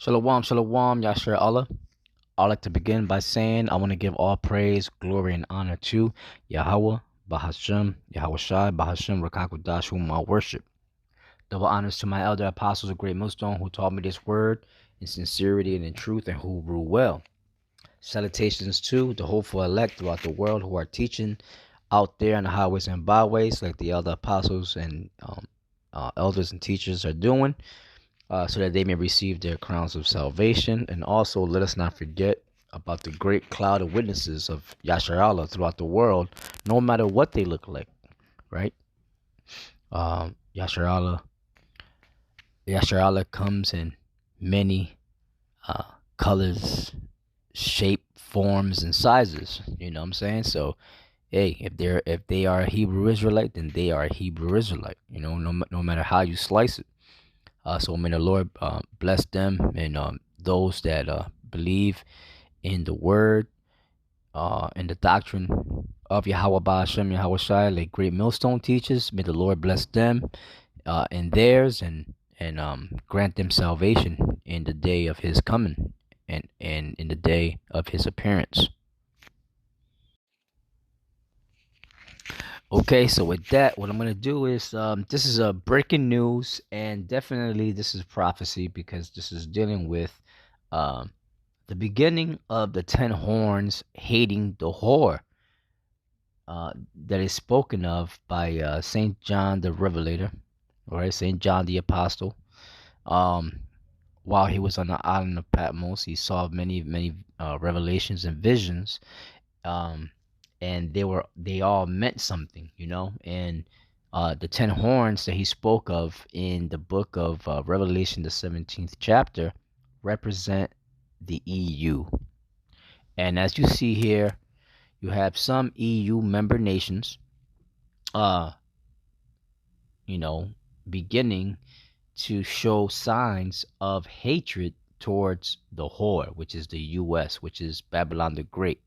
Shalom, shalom, Yashar Allah. I'd like to begin by saying I want to give all praise, glory, and honor to Yahweh, Bahashem, Yahweh Shai, Bahashem, Rakakwadash, whom I worship. Double honors to my elder apostles of Great Millstone who taught me this word in sincerity and in truth and who rule well. Salutations to the hopeful elect throughout the world who are teaching out there on the highways and byways like the elder apostles and elders and teachers are doing. So that they may receive their crowns of salvation. And also, let us not forget about the great cloud of witnesses of Yasharallah throughout the world, no matter what they look like, right? Yasharallah, Yasharallah comes in many colors, shape, forms, and sizes. You know what I'm saying? So, hey, if they are a Hebrew Israelite, then they are a Hebrew Israelite. You know, no matter how you slice it. So may the Lord bless them and those that believe in the word and the doctrine of Yahweh Ba'ashem, Yahweh Shai, like Great Millstone teaches. May the Lord bless them and theirs and grant them salvation in the day of his coming and in the day of his appearance. Okay, so with that, what I'm going to do is this is a breaking news, and definitely this is prophecy because this is dealing with um, the beginning of the 10 horns hating the whore that is spoken of by St. John the Revelator, right? St. John the Apostle. Um, while he was on the island of Patmos, he saw many revelations and visions. Um, and they all meant something, you know. And the 10 horns that he spoke of in the book of Revelation, the 17th chapter, represent the EU. And as you see here, you have some EU member nations, uh, you know, beginning to show signs of hatred towards the whore, which is the US, which is Babylon the Great,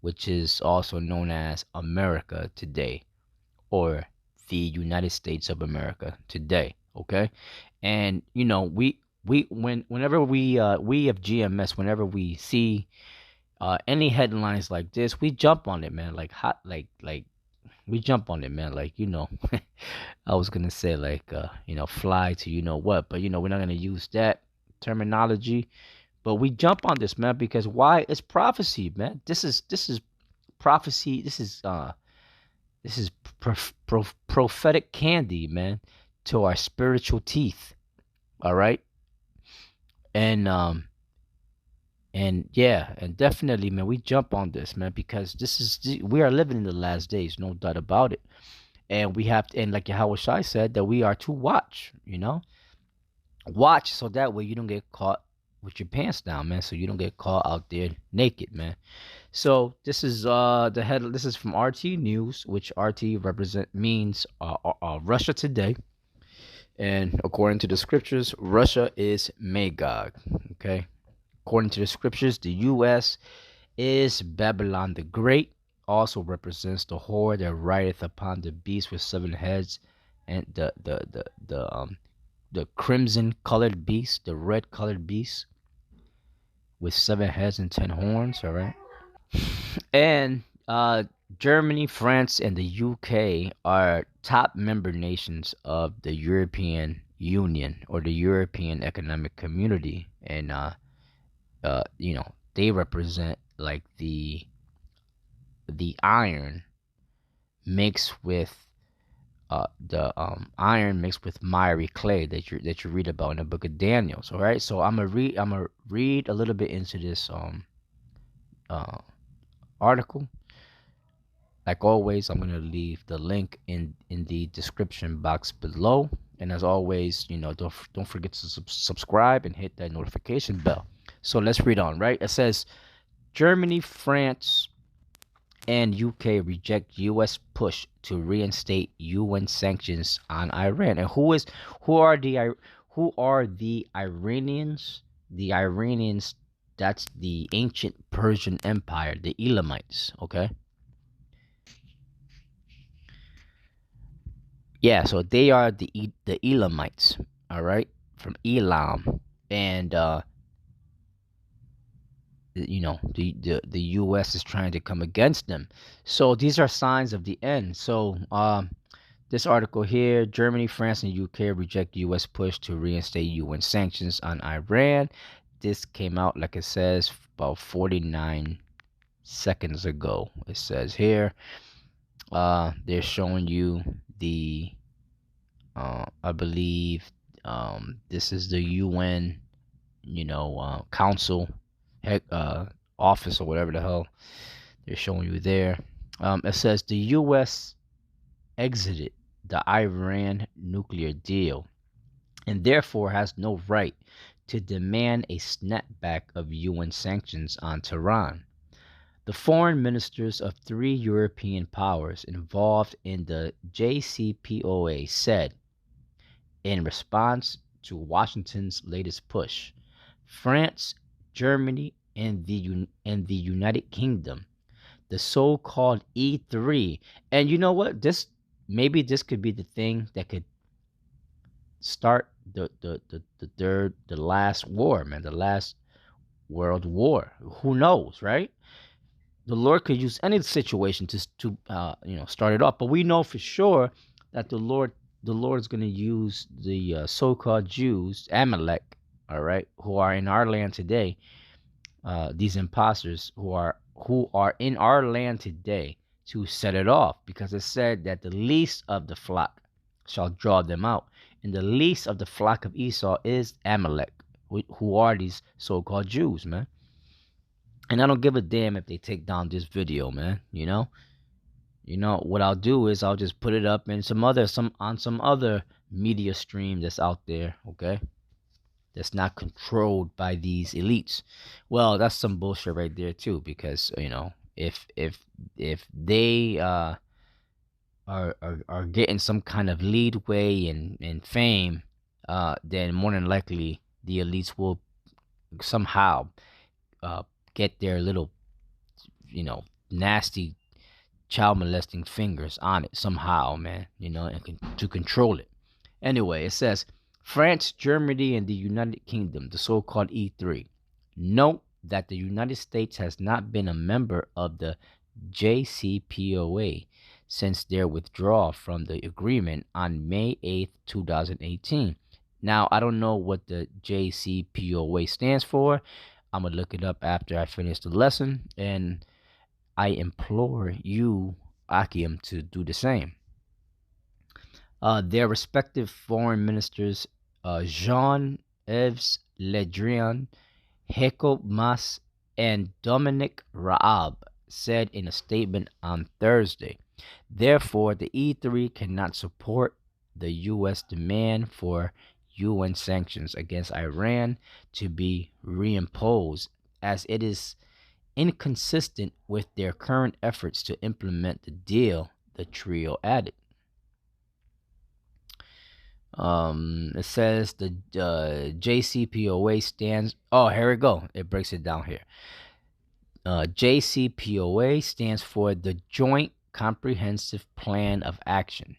which is also known as America today, or the United States of America today. Okay, and you know whenever we of GMS, whenever we see any headlines like this, we jump on it, man. Like hot, like we jump on it, man. Like I was gonna say like fly to you know what, but we're not gonna use that terminology. But we jump on this, man, because why? It's prophecy, man. This is prophecy. This is prophetic candy, man, to our spiritual teeth. All right, and yeah, and definitely, man, we jump on this, man, because we are living in the last days, no doubt about it. And we have to, and like Yahweh Shai said, that we are to watch, watch so that way you don't get caught with your pants down, man. So you don't get caught out there naked, man. So this is the head. This is from RT News, which RT represent means Russia today, and according to the scriptures, Russia is Magog. Okay, according to the scriptures, the U.S. is Babylon the Great. Also represents the whore that rideth upon the beast with 7 heads, and the crimson colored beast, the red colored beast with 7 heads and 10 horns. All right, and Germany, France, and the UK are top member nations of the European Union or the European Economic Community, and they represent like the iron mixed with the iron mixed with miry clay that you read about in the book of Daniel. All right, so I'm gonna read a little bit into this uh article. Like always, I'm gonna leave the link in the description box below. And as always, don't forget to subscribe and hit that notification bell. So let's read on. Right, it says Germany, France, and UK reject U.S. push to reinstate UN sanctions on Iran. And who are the Iranians? The Iranians, that's the ancient Persian Empire, the Elamites. Okay, yeah. So they are the Elamites. All right, from Elam, and the U.S. is trying to come against them. So these are signs of the end. So this article here: Germany, France, and UK reject U.S. push to reinstate UN sanctions on Iran. This came out, like it says, about 49 seconds ago. It says here, they're showing you the, I believe, this is the UN, council, heck, office or whatever the hell they're showing you there. It says the U.S. exited the Iran nuclear deal and therefore has no right to demand a snapback of UN sanctions on Tehran. The foreign ministers of three European powers involved in the JCPOA said, in response to Washington's latest push, France, Germany, and the United Kingdom, the so-called E3. And you know what? This could be the thing that could start the last war, man, the last world war. Who knows, right? The Lord could use any situation to start it off. But we know for sure that the Lord's going to use the so-called Jews, Amalek, all right, who are in our land today. These imposters who are in our land today to set it off, because it said that the least of the flock shall draw them out, and the least of the flock of Esau is Amalek, who are these so-called Jews, man. And I don't give a damn if they take down this video, man. What I'll do is I'll just put it up in some other media stream that's out there, okay? That's not controlled by these elites. Well, that's some bullshit right there too, because if they are getting some kind of leadway and fame, then more than likely the elites will somehow uh, get their little, nasty child molesting fingers on it somehow, man, and to control it. Anyway, it says France, Germany, and the United Kingdom, the so called E3. Note that the United States has not been a member of the JCPOA since their withdrawal from the agreement on May 8th, 2018. Now, I don't know what the JCPOA stands for. I'm going to look it up after I finish the lesson, and I implore you, Akim, to do the same. Their respective foreign ministers, Jean-Yves Le Drian, Heiko Maas, and Dominic Raab, said in a statement on Thursday. Therefore, the E3 cannot support the U.S. demand for UN sanctions against Iran to be reimposed, as it is inconsistent with their current efforts to implement the deal, the trio added. It says the JCPOA stands. Oh, here we go. It breaks it down here. JCPOA stands for the Joint Comprehensive Plan of Action,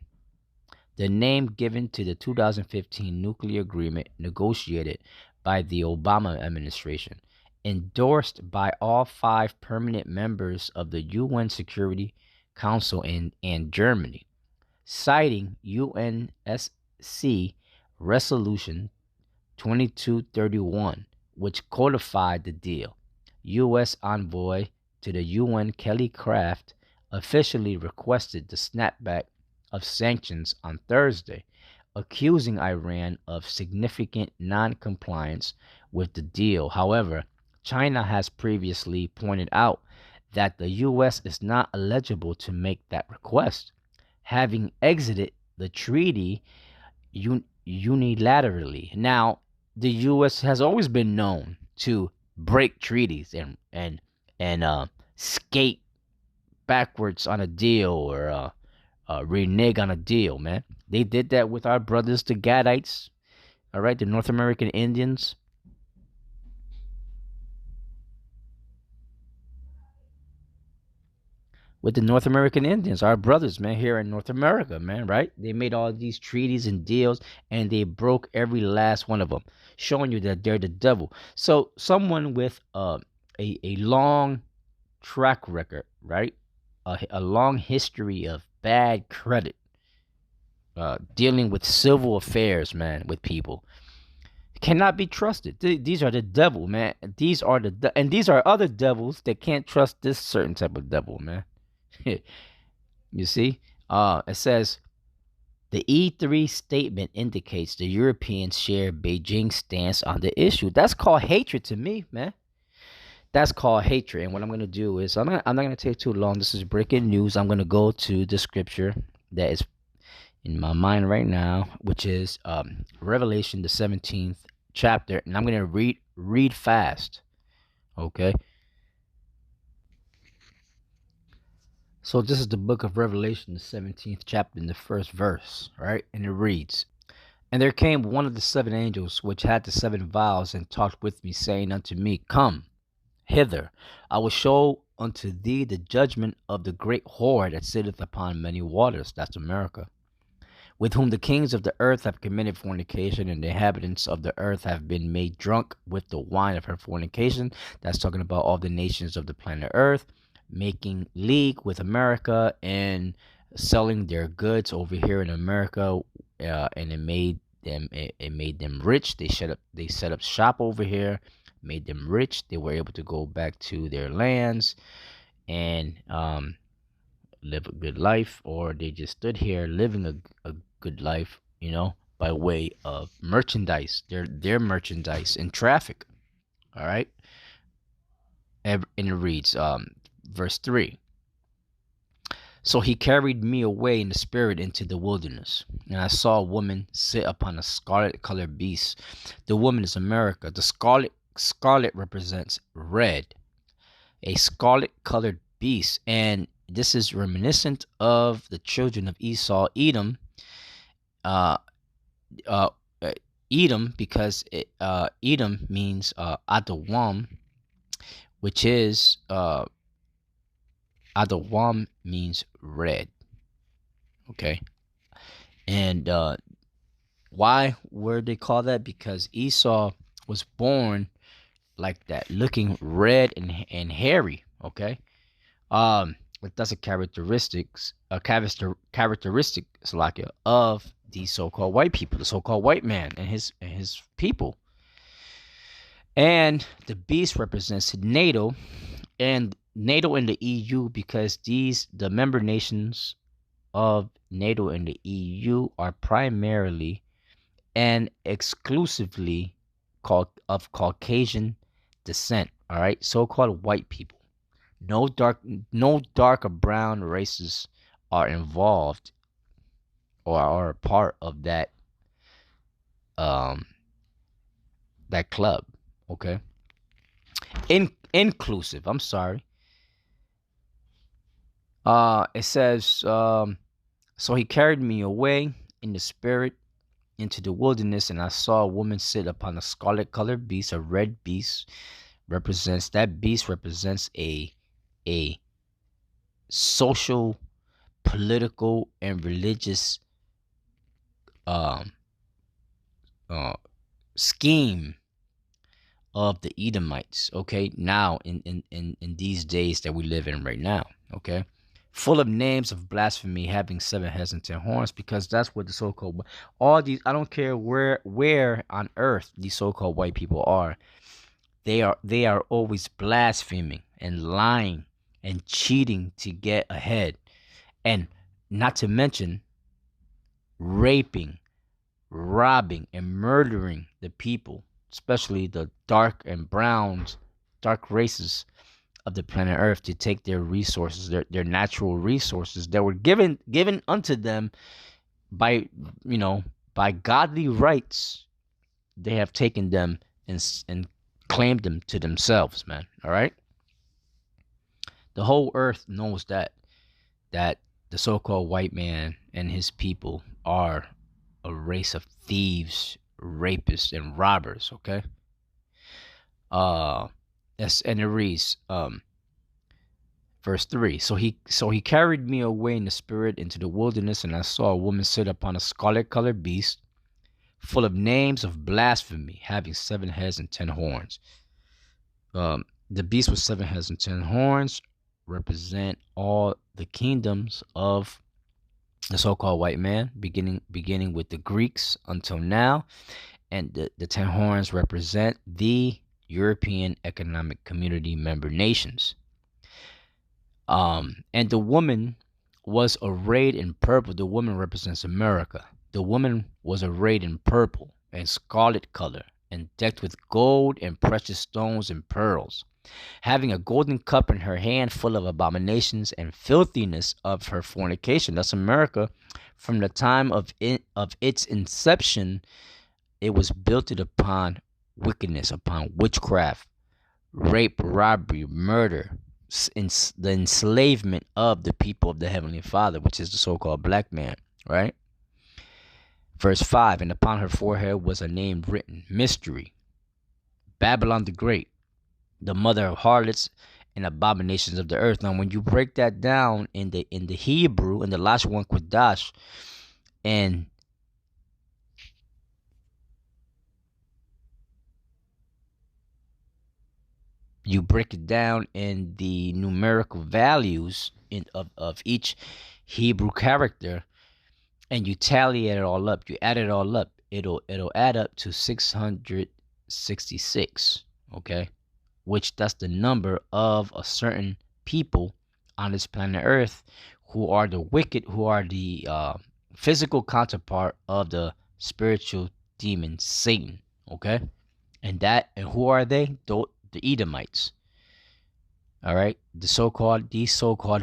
the name given to the 2015 nuclear agreement negotiated by the Obama administration, endorsed by all 5 permanent members of the UN Security Council and Germany, citing UNSC Resolution 2231, which codified the deal. U.S. envoy to the UN Kelly Craft officially requested the snapback of sanctions on Thursday, accusing Iran of significant non-compliance with the deal. However, China has previously pointed out that the U.S. is not eligible to make that request, having exited the treaty unilaterally. Now, the U.S. has always been known to break treaties and skate backwards on a deal, or renege on a deal, man. They did that with our brothers, the Gadites, all right, the North American Indians. With the North American Indians, our brothers, man, here in North America, man, right? They made all these treaties and deals, and they broke every last one of them, showing you that they're the devil. So, someone with a long track record, right? A long history of bad credit, dealing with civil affairs, man, with people. Cannot be trusted. These are the devil, man. These are and these are other devils that can't trust this certain type of devil, man. You see? It says the E3 statement indicates the Europeans share Beijing's stance on the issue. That's called hatred to me, man. That's called hatred. And what I'm gonna do is I'm not gonna take too long. This is breaking news. I'm gonna go to the scripture that is in my mind right now, which is Revelation the 17th chapter, and I'm gonna read fast. Okay. So this is the book of Revelation, the 17th chapter, in the first verse, right? And it reads, "And there came one of the seven angels which had the seven vials, and talked with me, saying unto me, Come hither, I will show unto thee the judgment of the great whore that sitteth upon many waters," that's America, "with whom the kings of the earth have committed fornication, and the inhabitants of the earth have been made drunk with the wine of her fornication." That's talking about all the nations of the planet Earth making league with America and selling their goods over here in America, and it made them rich. They set up shop over here, made them rich. They were able to go back to their lands and live a good life, or they just stood here living a good life, by way of merchandise, their merchandise and traffic. All right. And it reads, verse 3. "So he carried me away in the spirit into the wilderness, and I saw a woman sit upon a scarlet colored beast." The woman is America. The scarlet represents red, a scarlet colored beast, and this is reminiscent of the children of Esau, Edom. Uh, uh, Edom, because Edom means Adawam, which is Adawam means red. Okay, and why were they called that? Because Esau was born like that, looking red and hairy. Okay, but that's a characteristic, Salakia, of these so-called white people, the so-called white man and his people. And the beast represents NATO, and NATO and the EU, because the member nations of NATO and the EU are primarily and exclusively of Caucasian descent. All right, so-called white people. No dark or brown races are involved or are a part of um that club. Okay, inclusive. I'm sorry. It says, "So he carried me away in the spirit into the wilderness, and I saw a woman sit upon a scarlet colored beast, a red beast. That beast represents a social, political, and religious um scheme of the Edomites." Okay, now in these days that we live in right now. Okay, full of names of blasphemy, having 7 heads and 10 horns, because that's what the so-called all these. I don't care where on earth these so-called white people are. They are always blaspheming and lying and cheating to get ahead, and not to mention raping, robbing, and murdering the people, especially the dark and browns, dark races of the planet Earth, to take their resources, their natural resources that were given unto them by by godly rights. They have taken them and claimed them to themselves, man. All right. The whole earth knows that the so-called white man and his people are a race of thieves, rapists, and robbers. Okay. Yes, and it reads, verse 3. So he carried me away in the spirit into the wilderness, and I saw a woman sit upon a scarlet colored beast, full of names of blasphemy, having 7 heads and 10 horns. The beast with 7 heads and 10 horns represent all the kingdoms of the so-called white man, beginning with the Greeks until now, and the 10 horns represent the European Economic Community member nations. And the woman was arrayed in purple. The woman represents America. The woman was arrayed in purple and scarlet color, and decked with gold and precious stones and pearls, having a golden cup in her hand full of abominations and filthiness of her fornication. That's America. From the time of its inception, it was built upon wickedness, upon witchcraft, rape, robbery, murder, the enslavement of the people of the Heavenly Father, which is the so-called black man, right? Verse 5, and upon her forehead was a name written, Mystery, Babylon the Great, the mother of harlots and abominations of the earth. Now, when you break that down in the Hebrew, in the Lashon Kodash, and you break it down in the numerical values of each Hebrew character, and you tally it all up, you add it all up, it'll add up to 666. Okay, which that's the number of a certain people on this planet Earth who are the wicked, who are the physical counterpart of the spiritual demon Satan. Okay, and who are they? The Edomites. All right, these so-called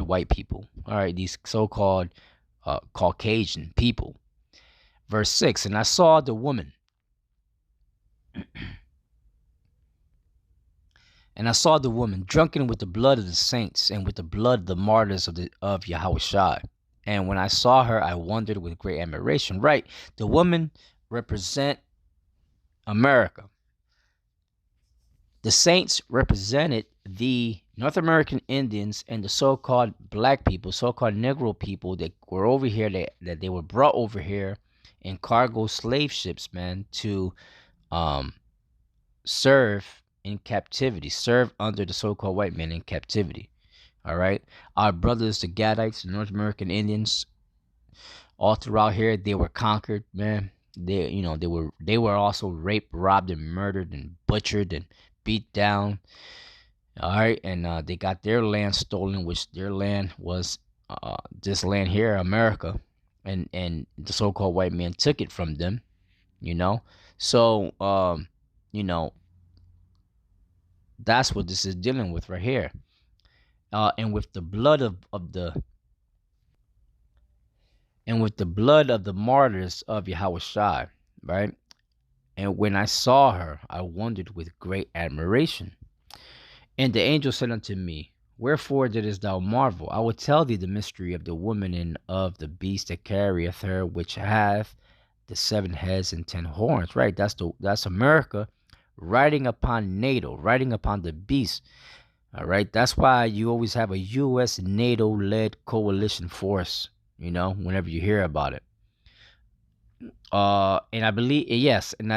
white people. All right, these so-called Caucasian people. Verse 6, and I saw the woman, and I saw the woman drunken with the blood of the saints and with the blood of the martyrs of Yahushua. And when I saw her, I wondered with great admiration. Right, the woman represent America. The saints represented the North American Indians and the so-called black people, so-called Negro people that were over here, that they were brought over here in cargo slave ships, man, to serve in captivity, serve under the so-called white man in captivity. All right, our brothers, the Gadites, the North American Indians, all throughout here, they were conquered, man. They were also raped, robbed, and murdered, and butchered, and beat down. All right, and they got their land stolen, which their land was this land here, America, and the so-called white man took it from them. You know, so you know that's what this is dealing with right here. And with the blood of the martyrs of Yahushua, right? And when I saw her, I wondered with great admiration. And the angel said unto me, Wherefore didst thou marvel? I will tell thee the mystery of the woman and of the beast that carrieth her, which hath the 7 heads and 10 horns. Right, that's America riding upon NATO, riding upon the beast. All right, that's why you always have a U.S. NATO-led coalition force. Whenever you hear about it. And I believe yes, and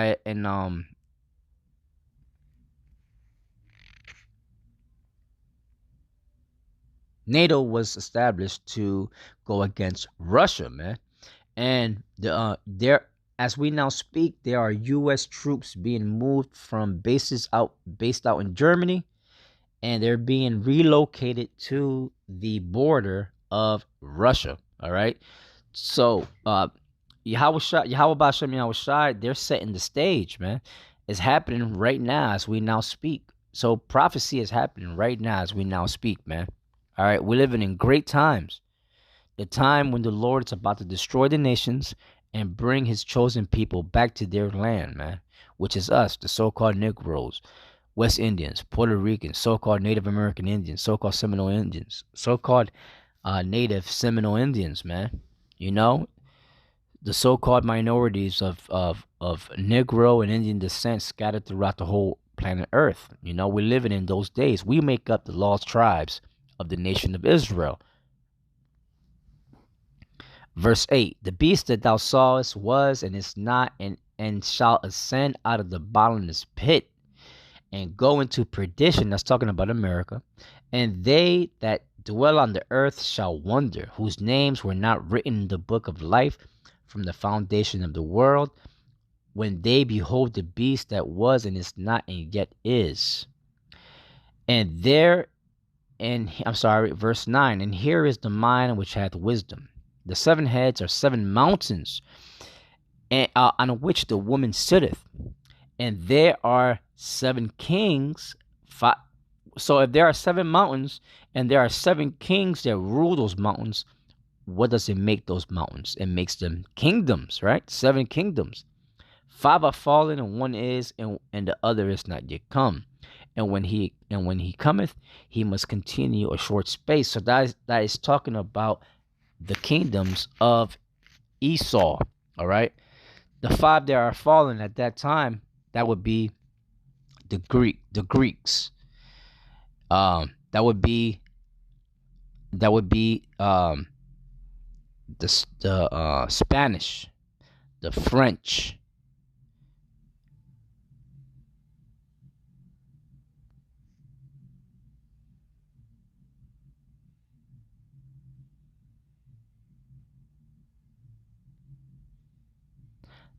NATO was established to go against Russia, man. And there, as we now speak, there are U.S. troops being moved from based out in Germany, and they're being relocated to the border of Russia. All right, so Yahweh Bashem Yahweh, they're setting the stage, man. It's happening right now as we now speak. So prophecy is happening right now as we now speak, man. All right, we're living in great times. The time when the Lord is about to destroy the nations and bring his chosen people back to their land, man, which is us, the so-called Negroes, West Indians, Puerto Ricans, so-called Native American Indians, so-called Seminole Indians, so-called Native Seminole Indians, man. The so-called minorities of Negro and Indian descent scattered throughout the whole planet Earth. We're living in those days. We make up the lost tribes of the nation of Israel. Verse 8, the beast that thou sawest was and is not, and shall ascend out of the bottomless pit, and go into perdition. That's talking about America. And they that dwell on the earth shall wonder, whose names were not written in the book of life from the foundation of the world, when they behold the beast that was and is not and yet is. And there, and I'm sorry, verse 9, and here is the mind which hath wisdom. The seven heads are seven mountains, and, on which the woman sitteth, and there are seven kings. So if there are seven mountains and there are seven kings that rule those mountains, what does it make those mountains? It makes them kingdoms, right? Seven kingdoms. Five are fallen and one is, and the other is not yet come. And when he cometh, he must continue a short space. So that is talking about the kingdoms of Esau. All right. The five that are fallen at that time, that would be the Greeks. That would be the Spanish, the French,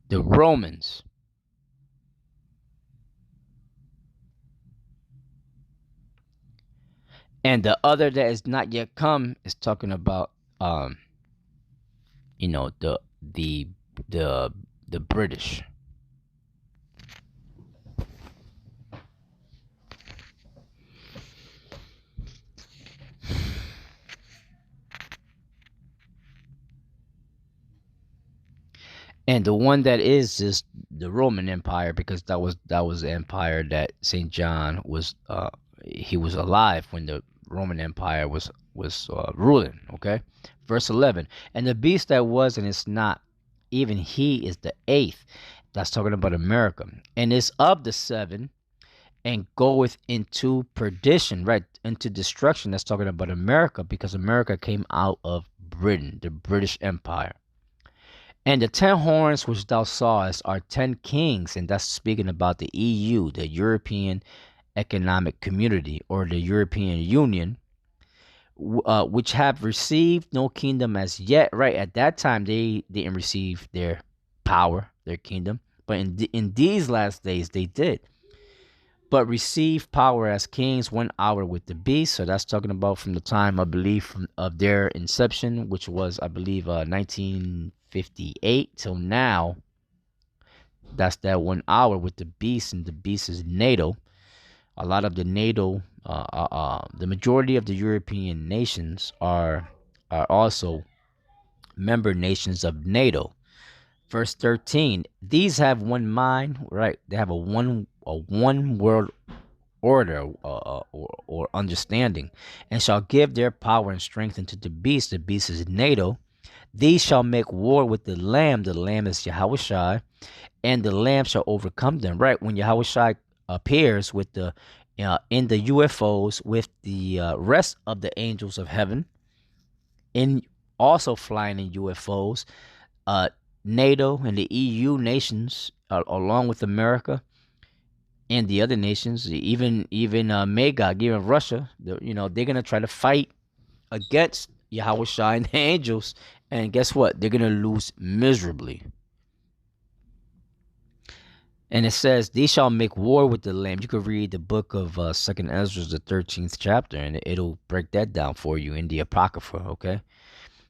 the Romans, and the other that is not yet come is talking about you know the the British. And the one that is the Roman Empire, because that was the empire that Saint John was he was alive when the Roman Empire was ruling. Okay, verse 11, and the beast that was and is not, even he is the eighth. That's talking about America, and is of the seven, and goeth into perdition, right, into destruction. That's talking about America, because America came out of Britain, the British Empire. And the 10 horns which thou sawest are 10 kings, and that's speaking about the EU, the European Economic Community, or the European Union, which have received no kingdom as yet. Right, at that time they didn't receive their power, their kingdom, but in these last days they did. But receive power as kings 1 hour with the beast. So that's talking about from the time, I believe, of their inception, which was, I believe, 1958 till now. That's that 1 hour with the beast, and the beast is NATO. A lot of the NATO, the majority of the European nations are also member nations of NATO. Verse 13, these have one mind, right? They have a one world order, or understanding, and shall give their power and strength unto the beast. The beast is NATO. These shall make war with the Lamb. The Lamb is Yahushai, and the Lamb shall overcome them. Right, when Yahushai appears with the in the UFOs with the rest of the angels of heaven, in also flying in UFOs, NATO and the EU nations, along with America and the other nations, even Magog, even Russia, they're gonna try to fight against Yahweh Shai and the angels, and guess what? They're gonna lose miserably. And it says, "They shall make war with the Lamb." You could read the book of Second Ezra, the 13th chapter, and it'll break that down for you in the Apocrypha. Okay,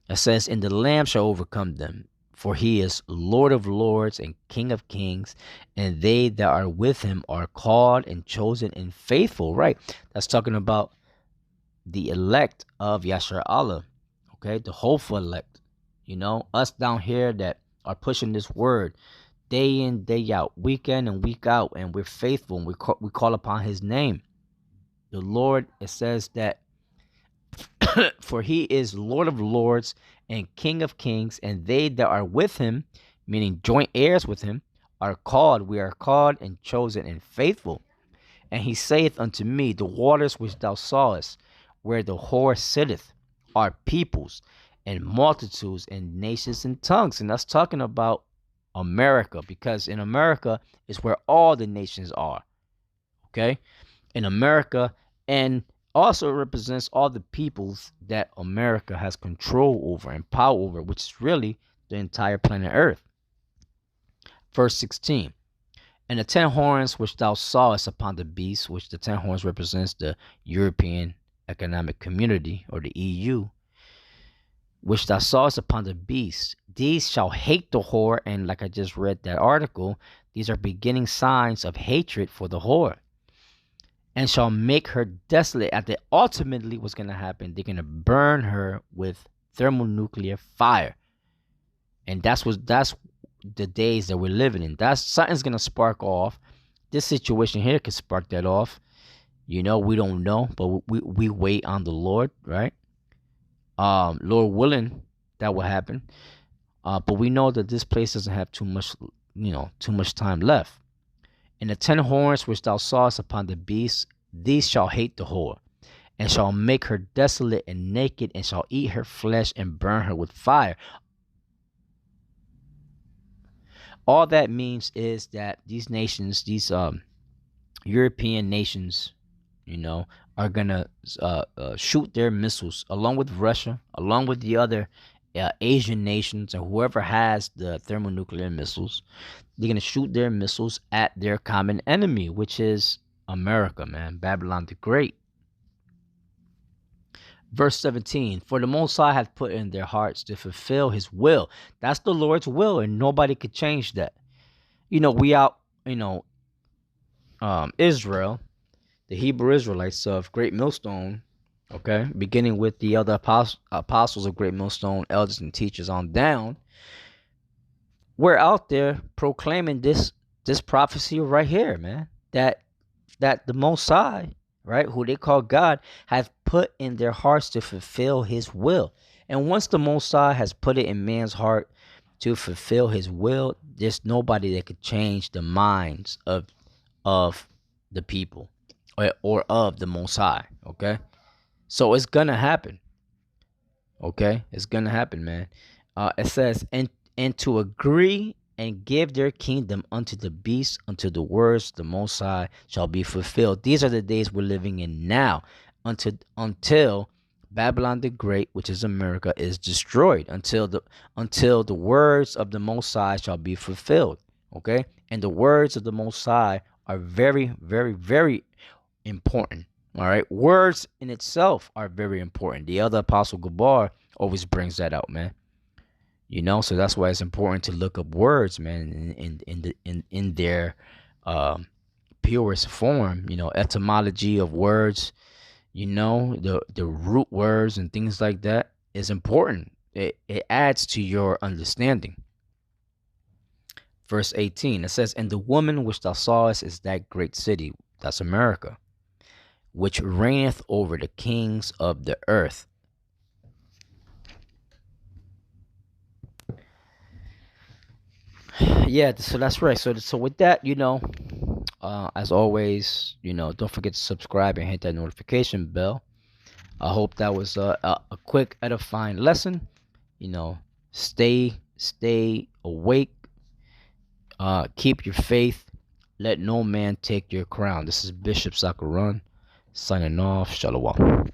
it says, "And the Lamb shall overcome them, for he is Lord of lords and King of kings, and they that are with him are called and chosen and faithful." Right, that's talking about the elect of Yashar Allah. Okay, the hopeful elect. Us down here that are pushing this word day in, day out, week in and week out, and we're faithful, and we call upon his name. The Lord, it says that, for he is Lord of lords and King of kings, and they that are with him, meaning joint heirs with him, are called. We are called and chosen and faithful. And he saith unto me, the waters which thou sawest, where the whore sitteth, are peoples and multitudes and nations and tongues. And that's talking about America, because in America is where all the nations are. okay, in America, and also represents all the peoples that America has control over and power over, which is really the entire planet Earth. Verse 16. And the 10 horns which thou sawest upon the beast, which the 10 horns represents the European Economic Community, or the EU, which thou sawest upon the beast, these shall hate the whore. And like I just read that article, these are beginning signs of hatred for the whore, and shall make her desolate. And that ultimately what's going to happen, they're going to burn her with thermonuclear fire. And that's the days that we're living in. That's something's going to spark off. This situation here could spark that off. We don't know, but we wait on the Lord, right? Lord willing, that will happen. But we know that this place doesn't have too much time left. And the 10 horns which thou sawest upon the beast, these shall hate the whore, and shall make her desolate and naked, and shall eat her flesh and burn her with fire. All that means is that these nations, these European nations, are gonna shoot their missiles, along with Russia, along with the other Asian nations, or whoever has the thermonuclear missiles. They're gonna shoot their missiles at their common enemy, which is America, man, Babylon the Great. Verse 17, for the Most High hath put in their hearts to fulfill his will. That's the Lord's will, and nobody could change that. We out, Israel, the Hebrew Israelites of Great Millstone, okay, beginning with the other apostles of Great Millstone, elders and teachers on down, we're out there proclaiming this prophecy right here, man, that the Most High, right, who they call God, has put in their hearts to fulfill his will. And once the Most High has put it in man's heart to fulfill his will, there's nobody that could change the minds of the people, or of the Most High, okay? So it's gonna happen, okay? It's gonna happen, man. It says, and to agree and give their kingdom unto the beast, until the words of the Most High shall be fulfilled. These are the days we're living in now, until Babylon the Great, which is America, is destroyed, until the words of the Most High shall be fulfilled. Okay, and the words of the Most High are very, very, very important. All right, words in itself are very important. The other Apostle Gabar always brings that out, man. So that's why it's important to look up words, man, in their purest form. Etymology of words. The root words and things like that is important. It adds to your understanding. Verse 18, it says, and the woman which thou sawest is that great city, that's America, which reigneth over the kings of the earth. Yeah, so that's right. So with that, as always, don't forget to subscribe and hit that notification bell. I hope that was a quick edifying lesson. Stay awake. Keep your faith. Let no man take your crown. This is Bishop Sakuran signing off. Shalom.